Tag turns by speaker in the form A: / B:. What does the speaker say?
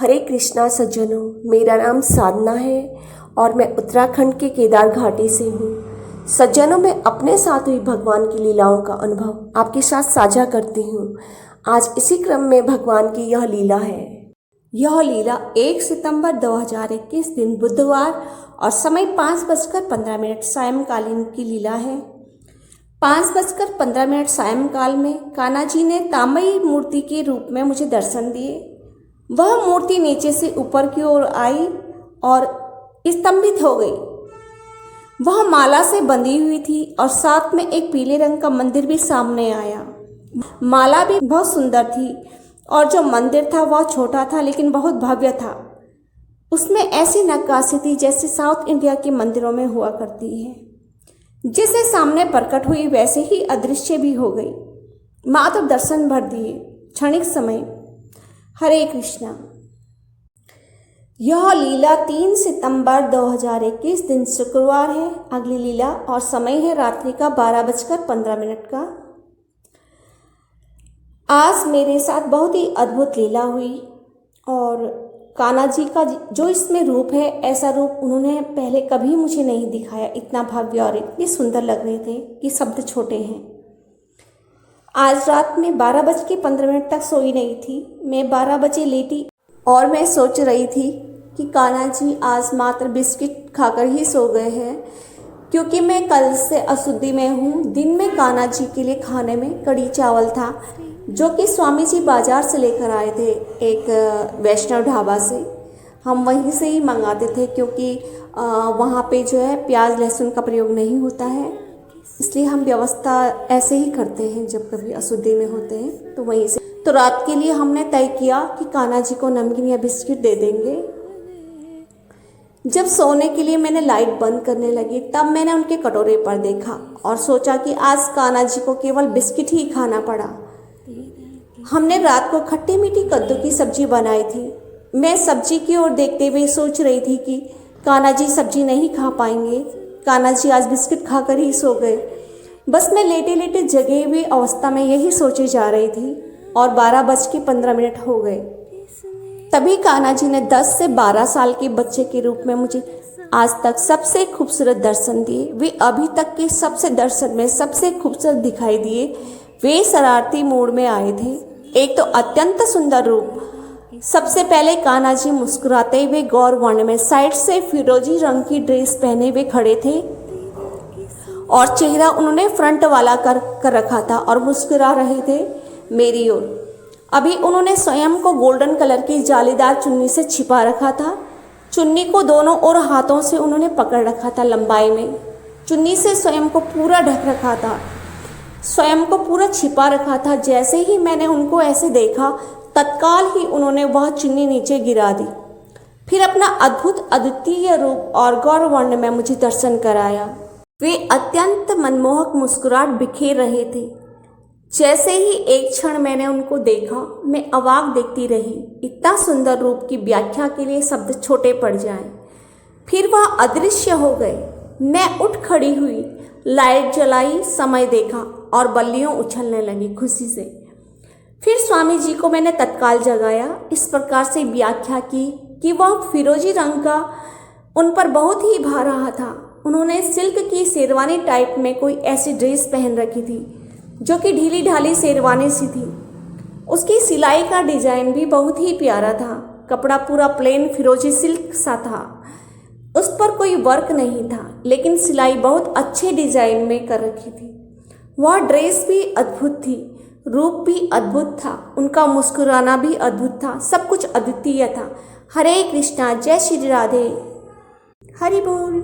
A: हरे कृष्णा सज्जनों, मेरा नाम साधना है और मैं उत्तराखंड के केदार घाटी से हूँ। सज्जनों, मैं अपने साथ हुई भगवान की लीलाओं का अनुभव आपके साथ साझा करती हूँ। आज इसी क्रम में भगवान की यह लीला है। यह लीला 1 सितंबर 2021 दिन बुधवार और समय 5:15 सायंकालीन की लीला है। 5:15 सायंकाल में कान्हा जी ने तांबई मूर्ति के रूप में मुझे दर्शन दिए। वह मूर्ति नीचे से ऊपर की ओर आई और स्तंभित हो गई। वह माला से बंधी हुई थी और साथ में एक पीले रंग का मंदिर भी सामने आया। माला भी बहुत सुंदर थी और जो मंदिर था वह छोटा था लेकिन बहुत भव्य था। उसमें ऐसी नक्काशी थी जैसे साउथ इंडिया के मंदिरों में हुआ करती है। जैसे सामने प्रकट हुई वैसे ही अदृश्य भी हो गई। मात्र दर्शन भर दिए, क्षणिक समय। हरे कृष्णा। यह लीला 3 सितंबर 2021 दिन शुक्रवार है। अगली लीला और समय है रात्रि का 12:15 का। आज मेरे साथ बहुत ही अद्भुत लीला हुई और कान्हा जी का जो इसमें रूप है, ऐसा रूप उन्होंने पहले कभी मुझे नहीं दिखाया। इतना भव्य और इतने सुंदर लग रहे थे कि शब्द छोटे हैं। आज रात में 12:15 तक सोई नहीं थी। मैं 12 बजे लेटी और मैं सोच रही थी कि कान्हा जी आज मात्र बिस्किट खाकर ही सो गए हैं, क्योंकि मैं कल से अशुद्धि में हूँ। दिन में कान्हा जी के लिए खाने में कड़ी चावल था, जो कि स्वामी जी बाजार से लेकर आए थे, एक वैष्णव ढाबा से। हम वहीं से ही मंगाते थे, क्योंकि वहाँ पे जो है प्याज लहसुन का प्रयोग नहीं होता है, इसलिए हम व्यवस्था ऐसे ही करते हैं। जब कभी अशुद्धि में होते हैं तो वहीं से। तो रात के लिए हमने तय किया कि कान्हा जी को नमकीन या बिस्किट दे देंगे। जब सोने के लिए मैंने लाइट बंद करने लगी, तब मैंने उनके कटोरे पर देखा और सोचा कि आज कान्हा जी को केवल बिस्किट ही खाना पड़ा। हमने रात को खट्टी मीठी कद्दू की सब्जी बनाई थी। मैं सब्जी की ओर देखते हुए सोच रही थी कि कान्हा जी सब्जी नहीं खा पाएंगे, कान्हा जी आज बिस्किट खाकर ही सो गए। बस मैं लेटे लेटे जगे हुई अवस्था में यही सोचे जा रही थी और 12:15 हो गए। तभी कान्हा जी ने 10 से 12 साल के बच्चे के रूप में मुझे आज तक सबसे खूबसूरत दर्शन दिए। वे अभी तक के सबसे दर्शन में सबसे खूबसूरत दिखाई दिए। वे शरारती मूड में आए थे। एक तो अत्यंत सुंदर रूप। सबसे पहले कान्हा जी मुस्कुराते हुए गौर वर्ण में साइड से फिरोजी रंग की ड्रेस पहने हुए खड़े थे और चेहरा उन्होंने फ्रंट वाला कर रखा था और मुस्कुरा रहे थे मेरी ओर। अभी उन्होंने स्वयं को गोल्डन कलर की जालीदार चुन्नी से छिपा रखा था। चुन्नी को दोनों ओर हाथों से उन्होंने पकड़ रखा था लंबाई में। चुन्नी से स्वयं को पूरा ढक रखा था, स्वयं को पूरा छिपा रखा था। जैसे ही मैंने उनको ऐसे देखा, तत्काल ही उन्होंने वह चुन्नी नीचे गिरा दी। फिर अपना अद्भुत अद्वितीय रूप और गौर वर्ण में मुझे दर्शन कराया। वे अत्यंत मनमोहक मुस्कुराहट बिखेर रहे थे। जैसे ही एक क्षण मैंने उनको देखा, मैं अवाक देखती रही। इतना सुंदर रूप की व्याख्या के लिए शब्द छोटे पड़ जाएं। फिर वह अदृश्य हो गए। मैं उठ खड़ी हुई, लाइट जलाई, समय देखा और बल्लियों उछलने लगी खुशी से। फिर स्वामी जी को मैंने तत्काल जगाया। इस प्रकार से व्याख्या की कि वह फिरोजी रंग का उन पर बहुत ही भा रहा था। उन्होंने सिल्क की शेरवानी टाइप में कोई ऐसी ड्रेस पहन रखी थी, जो कि ढीली ढाली शेरवानी सी थी। उसकी सिलाई का डिजाइन भी बहुत ही प्यारा था। कपड़ा पूरा प्लेन फिरोजी सिल्क सा था। उस पर कोई वर्क नहीं था, लेकिन सिलाई बहुत अच्छे डिजाइन में कर रखी थी। वह ड्रेस भी अद्भुत थी, रूप भी अद्भुत था, उनका मुस्कुराना भी अद्भुत था। सब कुछ अद्वितीय था। हरे कृष्णा, जय श्री राधे, हरि बोल।